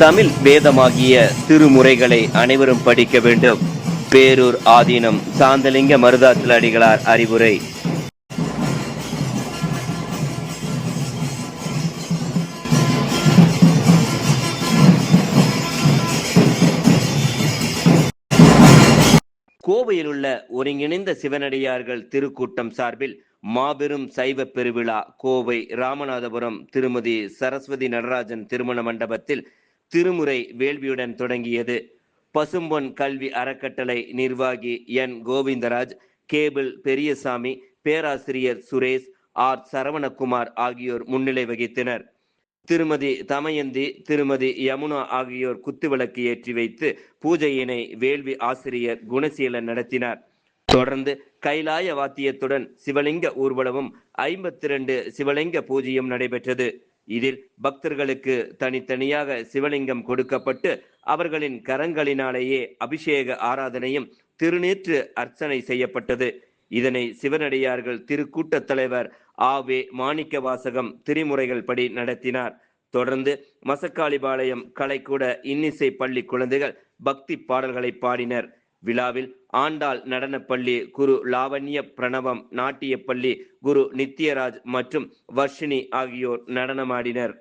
தமிழ் வேதமாகிய திருமுறைகளை அனைவரும் படிக்க வேண்டும். பேரூர் ஆதீனம் சாந்தலிங்க மருதாசல அடிகளார் அறிவுரை. கோவையில் உள்ள ஒருங்கிணைந்த சிவனடியார்கள் திருக்கூட்டம் சார்பில் மாபெரும் சைவ பெருவிழா கோவை ராமநாதபுரம் திருமதி சரஸ்வதி நடராஜன் திருமண மண்டபத்தில் திருமுறை வேள்வியுடன் தொடங்கியது. பசும்பொன் கல்வி அறக்கட்டளை நிர்வாகி என் கோவிந்தராஜ், கேபிள் பெரியசாமி, பேராசிரியர் சுரேஷ், ஆர் சரவணகுமார் ஆகியோர் முன்னிலை வகித்தனர். திருமதி தமயந்தி, திருமதி யமுனா ஆகியோர் குத்துவிளக்கு ஏற்றி வைத்து பூஜையினை வேள்வி ஆசிரியர் குணசீலன் நடத்தினார். தொடர்ந்து கைலாய வாத்தியத்துடன் சிவலிங்க ஊர்வலமும் 52 சிவலிங்க பூஜையும் நடைபெற்றது. இதில் பக்தர்களுக்கு தனித்தனியாக சிவலிங்கம் கொடுக்கப்பட்டு அவர்களின் கரங்களினாலேயே அபிஷேக ஆராதனையும் திருநீற்று அர்ச்சனை செய்யப்பட்டது. இதனை சிவனடியார்கள் திருக்கூட்ட தலைவர் ஆவே மாணிக்கவாசகம் திரிமுறைகள் படி நடத்தினார். தொடர்ந்து மசக்காளிபாளையம் கலைக்கூட இன்னிசை பள்ளி குழந்தைகள் பக்தி பாடல்களை பாடினர். விழாவில் ஆண்டாள் நடனப்பள்ளி குரு லாவண்ய பிரணவம், நாட்டியப்பள்ளி குரு நித்யராஜ் மற்றும் வர்ஷினி ஆகியோர் நடனமாடினர்.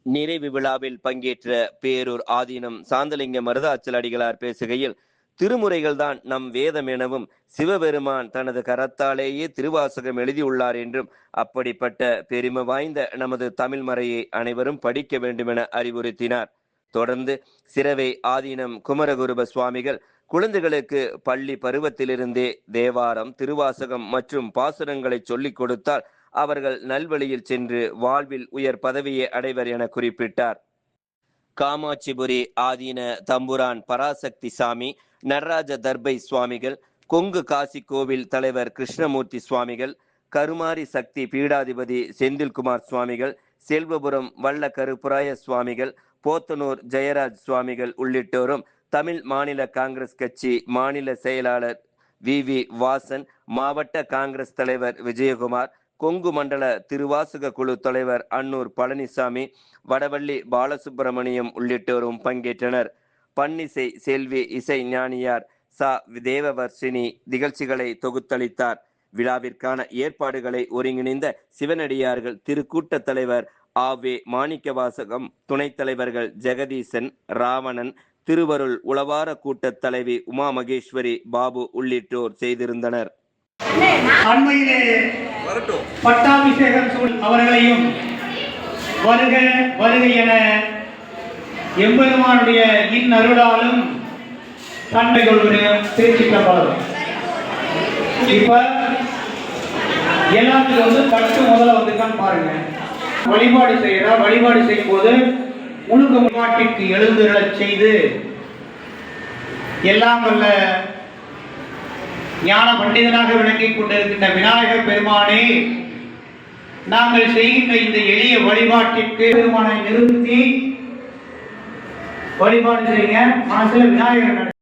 நிறைவு விழாவில் பங்கேற்ற பேரூர் ஆதீனம் சாந்தலிங்க மருதாச்சல அடிகளார் பேசுகையில், திருமுறைகள் தான் நம் வேதம் எனவும் சிவபெருமான் தனது கரத்தாலேயே திருவாசகம் எழுதியுள்ளார் என்றும் அப்படிப்பட்ட பெருமை வாய்ந்த நமது தமிழ் மறையை அனைவரும் படிக்க வேண்டும் என அறிவுறுத்தினார். தொடர்ந்து சிரவை ஆதீனம் குமரகுருப சுவாமிகள் குழந்தைகளுக்கு பள்ளி பருவத்திலிருந்தே தேவாரம், திருவாசகம் மற்றும் பாசுரங்களை சொல்லிக் கொடுத்தால் அவர்கள் நல்வழியில் சென்று வாழ்வில் உயர் பதவியை அடைவர் என குறிப்பிட்டார். காமாட்சிபுரி ஆதீன தம்புரான் பராசக்தி சாமி, நடராஜ தர்பை சுவாமிகள், கொங்கு காசி கோவில் தலைவர் கிருஷ்ணமூர்த்தி சுவாமிகள், கருமாரி சக்தி பீடாதிபதி செந்தில்குமார் சுவாமிகள், செல்வபுரம் வல்ல கருப்புராய சுவாமிகள், போத்தனூர் ஜெயராஜ் சுவாமிகள் உள்ளிட்டோரும், தமிழ் மாநில காங்கிரஸ் கட்சி மாநில செயலாளர் வி வாசன், மாவட்ட காங்கிரஸ் தலைவர் விஜயகுமார், கொங்கு மண்டல திருவாசக குழு தலைவர் அன்னூர் பழனிசாமி, வடவள்ளி பாலசுப்பிரமணியம் உள்ளிட்டோரும் பங்கேற்றனர். பன்னிசை செல்வி இசை ஞானியார் சா தேவவர்ஷினி நிகழ்ச்சிகளை தொகுத்தளித்தார். விழாவிற்கான ஏற்பாடுகளை ஒருங்கிணைந்த சிவனடியார்கள் திருக்கூட்ட தலைவர் ஆவே மாணிக்கவாசகம், துணைத் தலைவர்கள் ஜெகதீசன், ராவணன், திருவருள் உளவார கூட்ட தலைவி உமா மகேஸ்வரி பாபு உள்ளிட்டோர் செய்திருந்தனர். அண்மையிலே பட்டாபிஷேகம் அவர்களையும் வருக வருக என எம்பெருமானுடைய இன்னருளாலும் தன்மை கொள்வது திருச்சிற்றம்பலம். இப்ப எல்லாத்துக்கும் பட்டு முதல்ல வந்துதான் பாருங்க. வழிபாடு செய்யும் போது முழுக்க முன்னாட்டிற்கு எழுந்துள்ளச் செய்து எல்லாம் வல்ல ஞான பண்டிதனாக விளங்கிக் கொண்டிருக்கின்ற விநாயகர் பெருமானே, நாங்கள் செய்கின்ற இந்த எளிய வழிபாட்டிற்கு பெருமானை நிறுத்தி வழிபாடு செய்யுங்க. மனசுல விநாயகர்